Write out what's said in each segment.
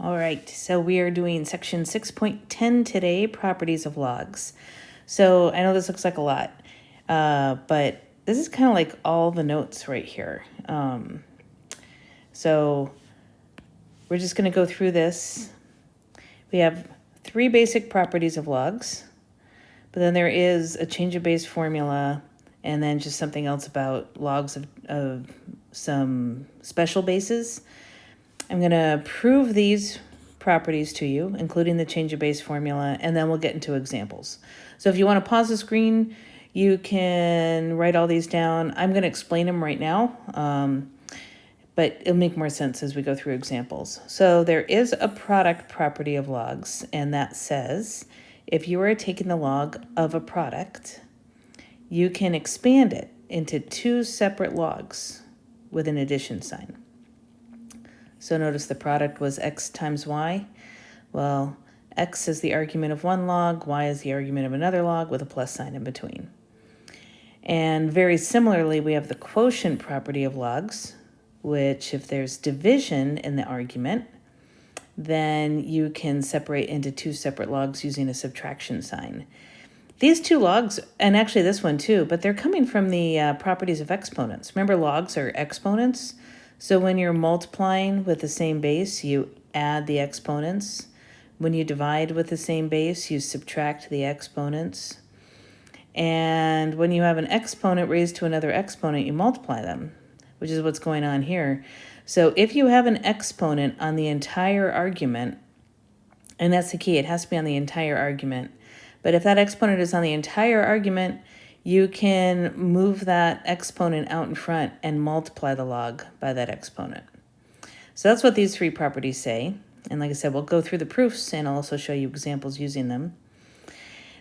All right, so we are doing section 6.10 today, properties of logs. So I know this looks like a lot, but this is kind of like all the notes right here. So we're just going to go through this. We have 3 basic properties of logs, but then there is a change of base formula and then just something else about logs of some special bases. I'm going to prove these properties to you, including the change of base formula, and then we'll get into examples. So if you want to pause the screen, you can write all these down. I'm going to explain them right now, but it'll make more sense as we go through examples. So there is a product property of logs, and that says if you are taking the log of a product, you can expand it into 2 separate logs with an addition sign. So notice the product was x times y. Well, x is the argument of one log, y is the argument of another log with a plus sign in between. And very similarly, we have the quotient property of logs, which if there's division in the argument, then you can separate into 2 separate logs using a subtraction sign. These 2 logs, and actually this one too, but they're coming from the properties of exponents. Remember, logs are exponents. So when you're multiplying with the same base, you add the exponents. When you divide with the same base, you subtract the exponents. And when you have an exponent raised to another exponent, you multiply them, which is what's going on here. So if you have an exponent on the entire argument, and that's the key, it has to be on the entire argument. But if that exponent is on the entire argument, you can move that exponent out in front and multiply the log by that exponent. So that's what these 3 properties say. And like I said, we'll go through the proofs and I'll also show you examples using them.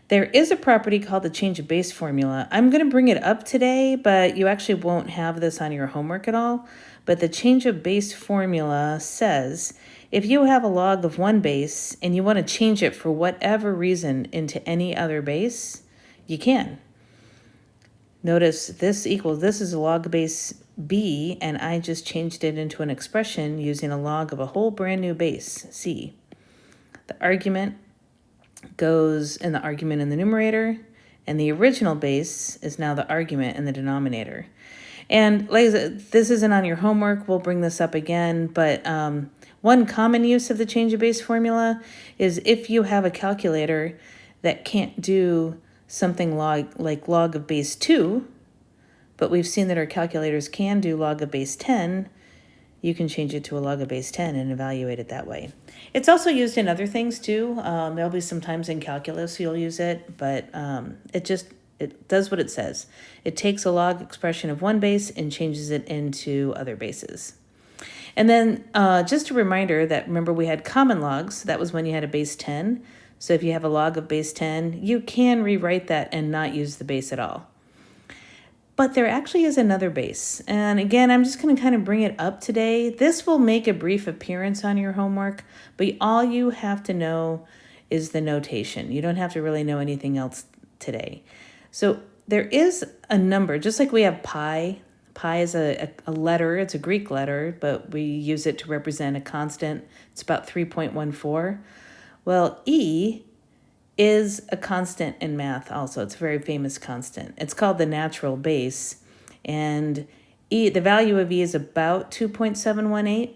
There is a property called the change of base formula. I'm going to bring it up today, but you actually won't have this on your homework at all. But the change of base formula says if you have a log of one base and you want to change it for whatever reason into any other base, you can. Notice this is a log base b, and I just changed it into an expression using a log of a whole brand new base, c. The argument goes in the argument in the numerator, and the original base is now the argument in the denominator. And like I said, this isn't on your homework. We'll bring this up again, but one common use of the change of base formula is if you have a calculator that can't do something like log of base 2, but we've seen that our calculators can do log of base 10, you can change it to a log of base 10 and evaluate it that way. It's also used in other things too. There'll be some times in calculus you'll use it, but it does what it says. It takes a log expression of one base and changes it into other bases. And then just a reminder that, remember, we had common logs. That was when you had a base 10. So if you have a log of base 10, you can rewrite that and not use the base at all. But there actually is another base. And again, I'm just going to kind of bring it up today. This will make a brief appearance on your homework, but all you have to know is the notation. You don't have to really know anything else today. So there is a number, just like we have pi. Pi is a letter. It's a Greek letter, but we use it to represent a constant. It's about 3.14. Well, E is a constant in math also. It's a very famous constant. It's called the natural base. And E, the value of E is about 2.718.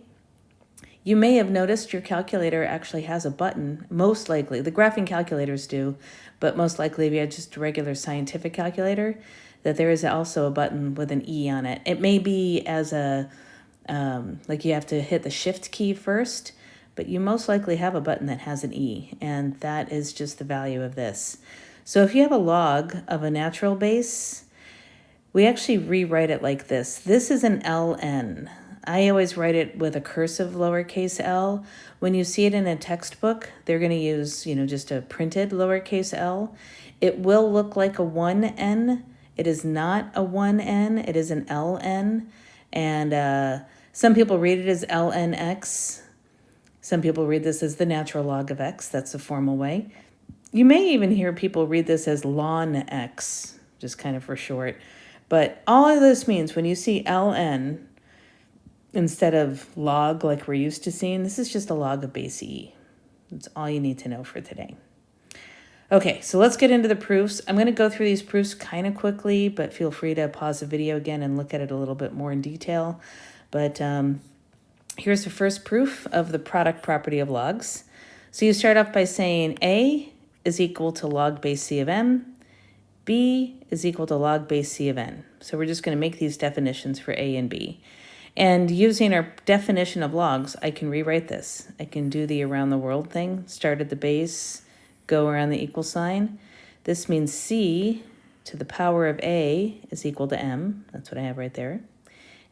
You may have noticed your calculator actually has a button, most likely. The graphing calculators do, but most likely if you had just a regular scientific calculator, that there is also a button with an E on it. It may be as like you have to hit the shift key first, but you most likely have a button that has an E, and that is just the value of this. So if you have a log of a natural base, we actually rewrite it like this. This is an ln. I always write it with a cursive lowercase l. When you see it in a textbook, they're going to use, just a printed lowercase l. It will look like a 1n. It is not a 1n. It is an ln. And some people read it as lnx. Some people read this as the natural log of x. That's the formal way. You may even hear people read this as ln x, just kind of for short. But all of this means when you see ln, instead of log like we're used to seeing, this is just a log of base E. That's all you need to know for today. Okay, so let's get into the proofs. I'm going to go through these proofs kind of quickly, but feel free to pause the video again and look at it a little bit more in detail. But here's the first proof of the product property of logs. So you start off by saying A is equal to log base C of M, B is equal to log base C of N. So we're just going to make these definitions for A and B. And using our definition of logs, I can rewrite this. I can do the around the world thing, start at the base, go around the equal sign. This means C to the power of A is equal to M. That's what I have right there.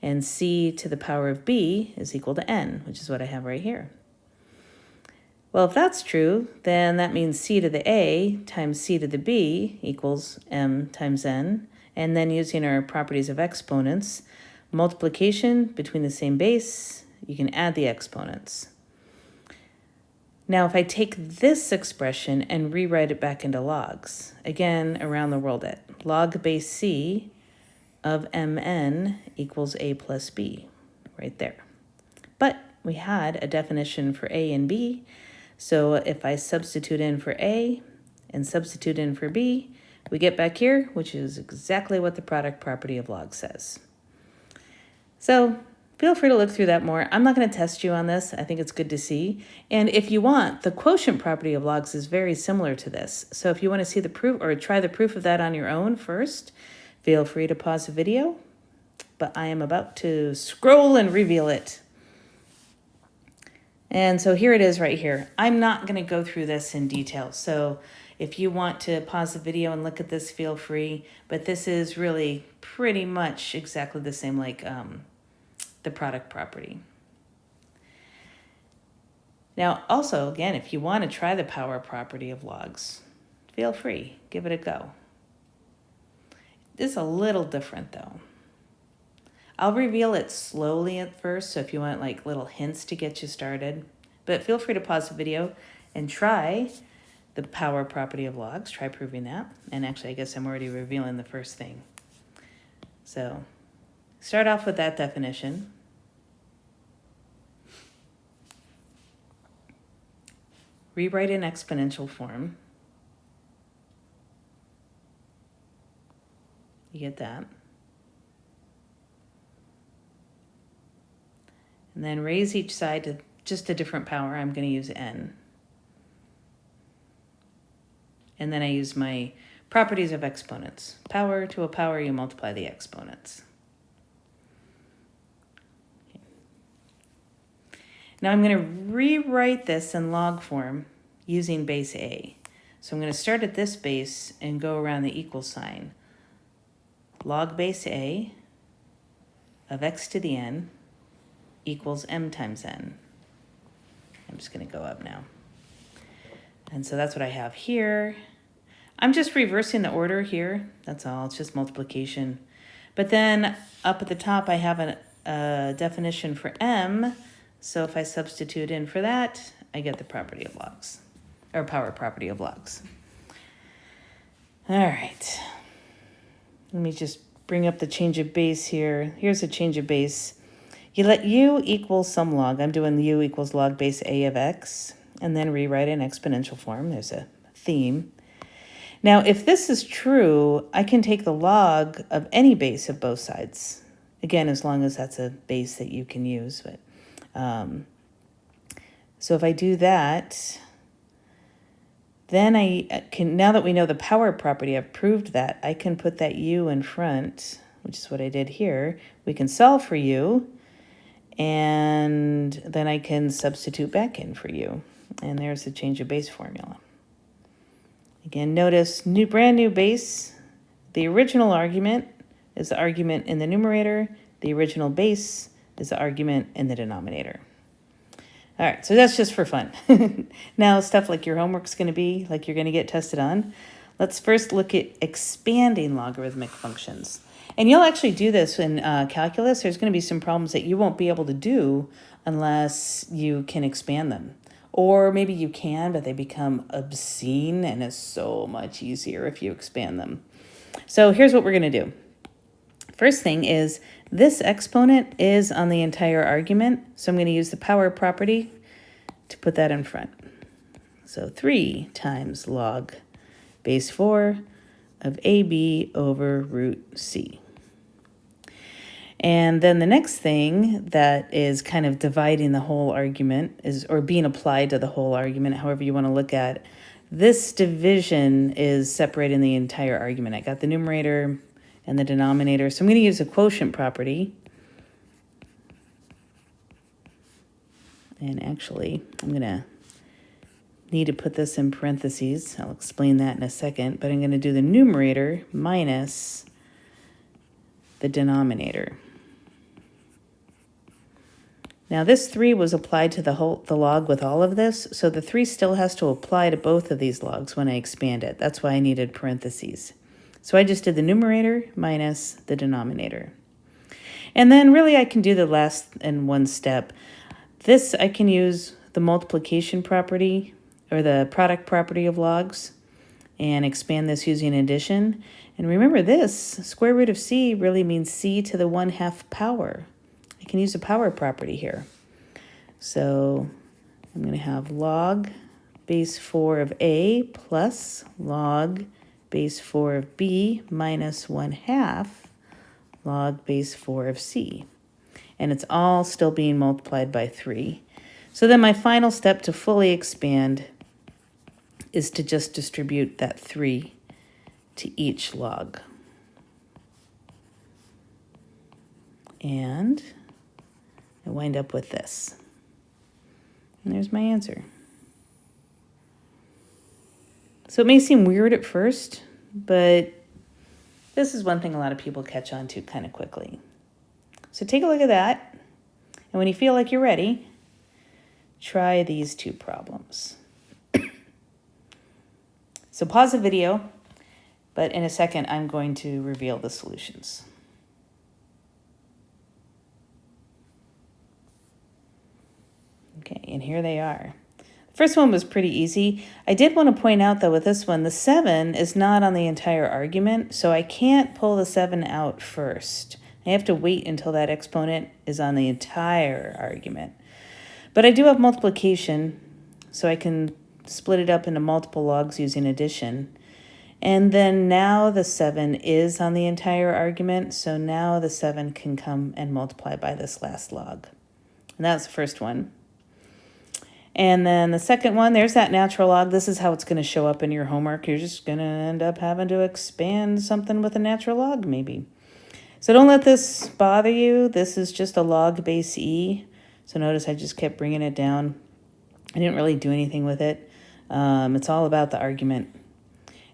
And C to the power of B is equal to N, which is what I have right here. Well, if that's true, then that means C to the A times C to the B equals M times N. And then using our properties of exponents, multiplication between the same base, you can add the exponents. Now, if I take this expression and rewrite it back into logs, again, around the world it, log base C of Mn equals A plus B, right there. But we had a definition for A and B, so if I substitute in for A and substitute in for B, we get back here, which is exactly what the product property of logs says. So feel free to look through that more. I'm not going to test you on this. I think it's good to see. And if you want, the quotient property of logs is very similar to this. So if you want to see the proof or try the proof of that on your own first, feel free to pause the video. But I am about to scroll and reveal it. And so here it is right here. I'm not going to go through this in detail. So if you want to pause the video and look at this, feel free. But this is really pretty much exactly the same like the product property. Now, also, again, if you want to try the power property of logs, feel free, give it a go. It's a little different though. I'll reveal it slowly at first, so if you want like little hints to get you started, but feel free to pause the video and try the power property of logs, try proving that. And actually, I guess I'm already revealing the first thing. So start off with that definition. Rewrite in exponential form. You get that. And then raise each side to just a different power. I'm going to use n. And then I use my properties of exponents. Power to a power, you multiply the exponents. Okay. Now I'm going to rewrite this in log form using base A. So I'm going to start at this base and go around the equal sign. Log base A of x to the n equals m times n. I'm just going to go up now. And so that's what I have here. I'm just reversing the order here. That's all. It's just multiplication. But then up at the top, I have a definition for m. So if I substitute in for that, I get the property of logs, or power property of logs. All right. Let me just bring up the change of base here. Here's a change of base. You let u equal some log. I'm doing u equals log base a of x, and then rewrite in exponential form. There's a theme. Now, if this is true, I can take the log of any base of both sides. Again, as long as that's a base that you can use. But so if I do that, then I can, now that we know the power property, I've proved that, I can put that u in front, which is what I did here. We can solve for u, and then I can substitute back in for u. And there's the change of base formula. Again, notice brand new base. The original argument is the argument in the numerator. The original base is the argument in the denominator. All right, so that's just for fun. Now, stuff like your homework's going to be, like you're going to get tested on. Let's first look at expanding logarithmic functions. And you'll actually do this in calculus. There's going to be some problems that you won't be able to do unless you can expand them. Or maybe you can, but they become obscene, and it's so much easier if you expand them. So here's what we're going to do. First thing is this exponent is on the entire argument, so I'm going to use the power property to put that in front. So 3 times log base 4 of AB over root C. And then the next thing that is kind of dividing the whole argument is, or being applied to the whole argument, however you want to look at, this division is separating the entire argument. I got the numerator and the denominator, so I'm going to use a quotient property. And actually, I'm going to need to put this in parentheses. I'll explain that in a second, but I'm going to do the numerator minus the denominator. Now this 3 was applied to the log with all of this, so the 3 still has to apply to both of these logs when I expand it. That's why I needed parentheses. So I just did the numerator minus the denominator. And then really I can do the last in one step. This I can use the multiplication property or the product property of logs and expand this using addition. And remember this, square root of C really means C to the 1/2 power. I can use a power property here. So I'm going to have log base 4 of A plus log base 4 of B minus 1/2 log base 4 of C. And it's all still being multiplied by 3. So then my final step to fully expand is to just distribute that 3 to each log. And I wind up with this. And there's my answer. So it may seem weird at first, but this is one thing a lot of people catch on to kind of quickly. So take a look at that. And when you feel like you're ready, try these 2 problems. So pause the video, but in a second, I'm going to reveal the solutions. Okay, and here they are. The first one was pretty easy. I did want to point out, though, with this one, the 7 is not on the entire argument, so I can't pull the 7 out first. I have to wait until that exponent is on the entire argument. But I do have multiplication, so I can split it up into multiple logs using addition. And then now the 7 is on the entire argument, so now the 7 can come and multiply by this last log. And that's the first one. And then the second one, there's that natural log. This is how it's going to show up in your homework. You're just going to end up having to expand something with a natural log, maybe. So don't let this bother you. This is just a log base E. So notice I just kept bringing it down. I didn't really do anything with it. It's all about the argument.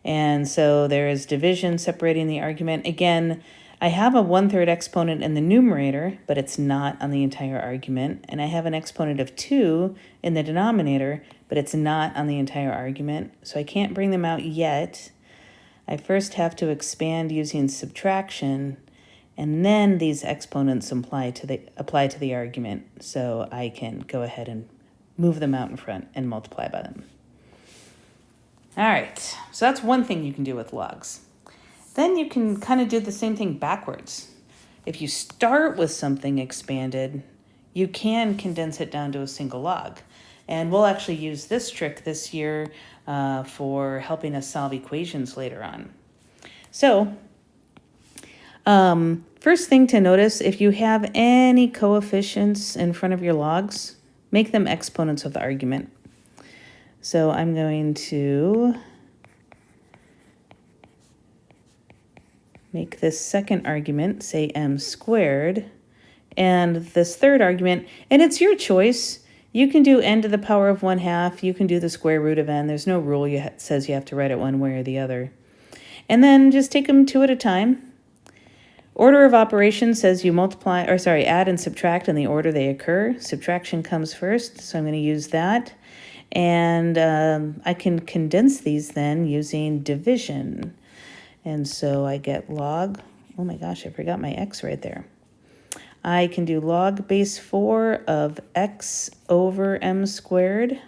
And so there is division separating the argument. Again, I have a 1/3 exponent in the numerator, but it's not on the entire argument. And I have an exponent of 2 in the denominator, but it's not on the entire argument. So I can't bring them out yet. I first have to expand using subtraction, and then these exponents apply to the argument. So I can go ahead and move them out in front and multiply by them. All right, so that's one thing you can do with logs. Then you can kind of do the same thing backwards. If you start with something expanded, you can condense it down to a single log. And we'll actually use this trick this year for helping us solve equations later on. So first thing to notice, if you have any coefficients in front of your logs, make them exponents of the argument. So I'm going to make this second argument, say m squared, and this third argument, and it's your choice. You can do n to the power of 1/2. You can do the square root of n. There's no rule that says you have to write it one way or the other. And then just take them 2 at a time. Order of operations says you add and subtract in the order they occur. Subtraction comes first, so I'm going to use that. And I can condense these then using division. And so I get log, oh my gosh, I forgot my x right there. I can do log base 4 of x over m squared.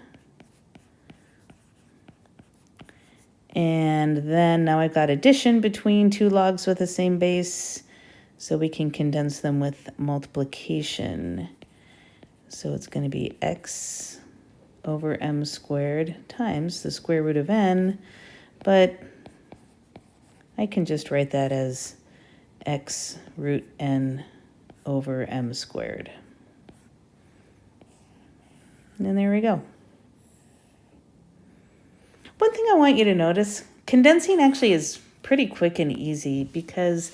And then now I've got addition between 2 logs with the same base. So we can condense them with multiplication. So it's going to be x over m squared times the square root of n, but I can just write that as x root n over m squared. And there we go. One thing I want you to notice, condensing actually is pretty quick and easy because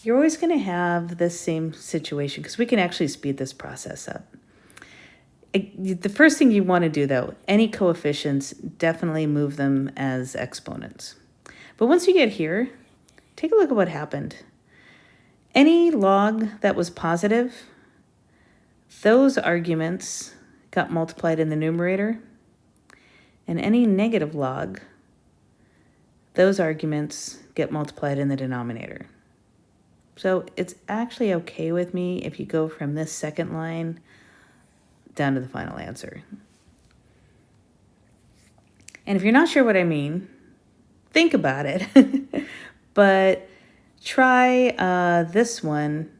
you're always going to have this same situation because we can actually speed this process up. The first thing you want to do though, any coefficients, definitely move them as exponents. But once you get here, take a look at what happened. Any log that was positive, those arguments got multiplied in the numerator, and any negative log, those arguments get multiplied in the denominator. So it's actually okay with me if you go from this second line down to the final answer. And if you're not sure what I mean, think about it. But try this one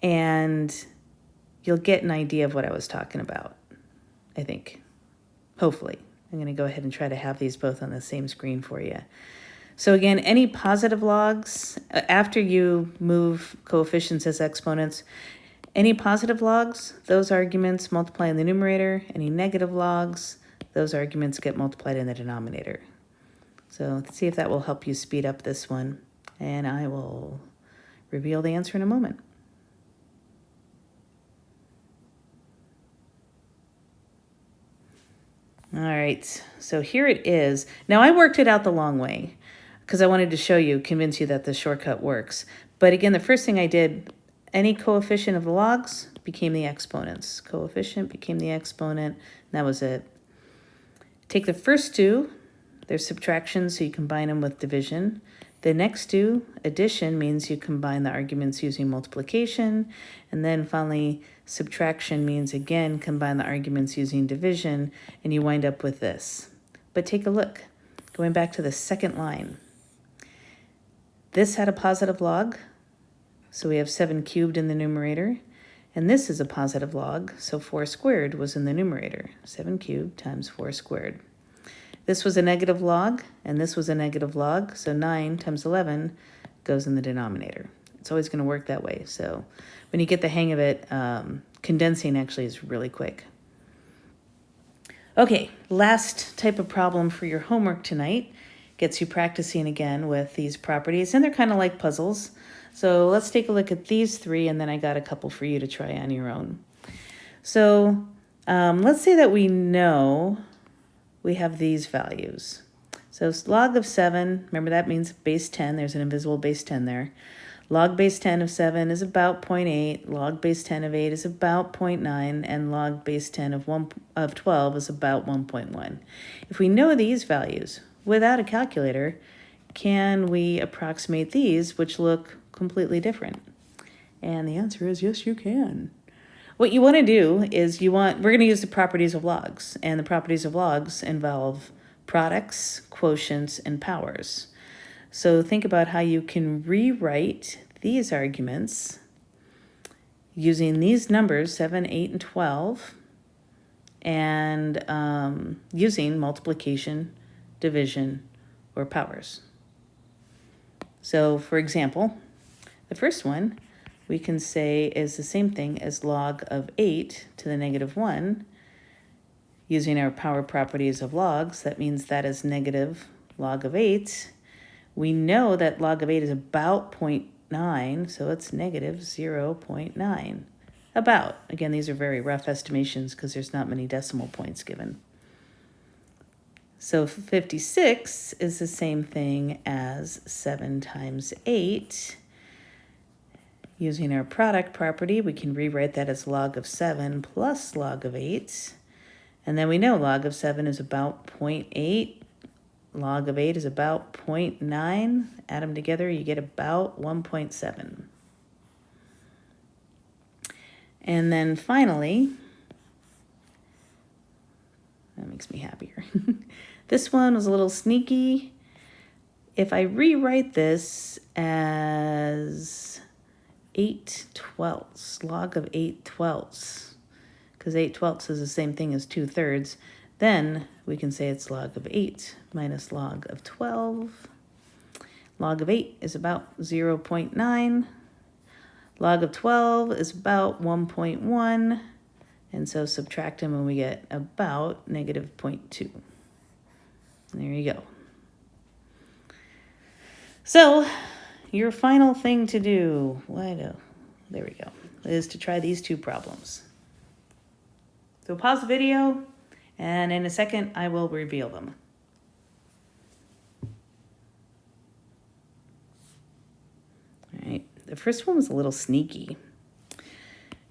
and you'll get an idea of what I was talking about, I think. Hopefully. I'm going to go ahead and try to have these both on the same screen for you. So again, any positive logs, after you move coefficients as exponents, any positive logs, those arguments multiply in the numerator. Any negative logs, those arguments get multiplied in the denominator. So let's see if that will help you speed up this one. And I will reveal the answer in a moment. All right, so here it is. Now I worked it out the long way because I wanted to show you, convince you that the shortcut works. But again, the first thing I did, any coefficient of the logs became the exponents. Coefficient became the exponent, and that was it. Take the first two, they're subtractions, so you combine them with division. The next two, addition, means you combine the arguments using multiplication. And then finally, subtraction means, again, combine the arguments using division, and you wind up with this. But take a look. Going back to the second line. This had a positive log, so we have 7 cubed in the numerator. And this is a positive log, so 4 squared was in the numerator. 7 cubed times 4 squared. This was a negative log, and this was a negative log, so 9 times 11 goes in the denominator. It's always going to work that way. So when you get the hang of it, condensing actually is really quick. Okay, last type of problem for your homework tonight. Gets you practicing again with these properties, and they're kind of like puzzles. So let's take a look at these three, and then I got a couple for you to try on your own. So let's say that we know we have these values. So log of 7, remember that means base 10. There's an invisible base 10 there. Log base 10 of 7 is about 0.8. Log base 10 of 8 is about 0.9. And log base 10 of 12 is about 1.1. If we know these values without a calculator, can we approximate these, which look completely different? And the answer is yes, you can. What you want to do is we're going to use the properties of logs, and the properties of logs involve products, quotients, and powers. So think about how you can rewrite these arguments using these numbers, 7, 8, and 12, and using multiplication, division, or powers. So for example, the first one we can say is the same thing as log of 8 to the negative 1. Using our power properties of logs, that means that is negative log of 8. We know that log of 8 is about 0.9, so it's negative 0.9. About. Again, these are very rough estimations because there's not many decimal points given. So 56 is the same thing as 7 times 8. Using our product property, we can rewrite that as log of 7 plus log of 8. And then we know log of 7 is about 0.8. Log of 8 is about 0.9. Add them together, you get about 1.7. And then finally, that makes me happier. This one was a little sneaky. If I rewrite this as 8/12, log of 8/12, because 8/12 is the same thing as 2/3. Then we can say it's log of 8 minus log of 12. Log of 8 is about 0.9. Log of 12 is about 1.1. And so subtract them and we get about negative 0.2. There you go. So your final thing to do, there we go, is to try these two problems. So pause the video, and in a second I will reveal them. All right, the first one was a little sneaky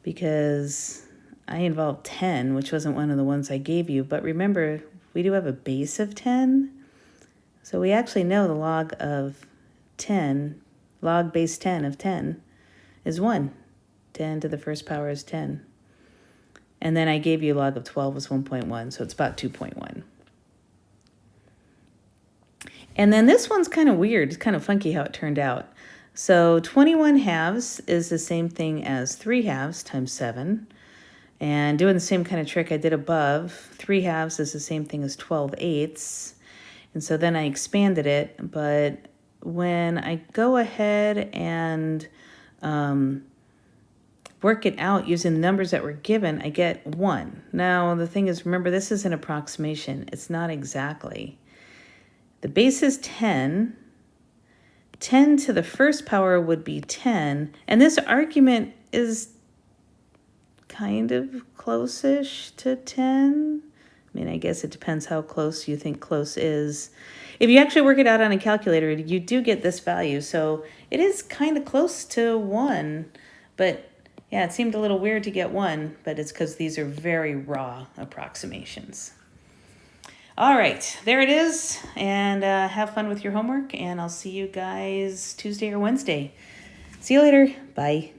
because I involved 10, which wasn't one of the ones I gave you, but remember, we do have a base of 10, so we actually know the log of 10, log base 10 of 10 is 1. 10 to the first power is 10. And then I gave you log of 12 was 1.1, so it's about 2.1. And then this one's kind of weird. It's kind of funky how it turned out. So 21 halves is the same thing as 3 halves times 7. And doing the same kind of trick I did above, 3 halves is the same thing as 12/8. And so then I expanded it, but when I go ahead and work it out using the numbers that were given, I get 1. Now, the thing is, remember, this is an approximation. It's not exactly. The base is 10. 10 to the first power would be 10. And this argument is kind of close-ish to 10. I mean, I guess it depends how close you think close is. If you actually work it out on a calculator, you do get this value. So it is kind of close to 1. But yeah, it seemed a little weird to get 1, but it's because these are very raw approximations. All right, there it is. And have fun with your homework. And I'll see you guys Tuesday or Wednesday. See you later. Bye.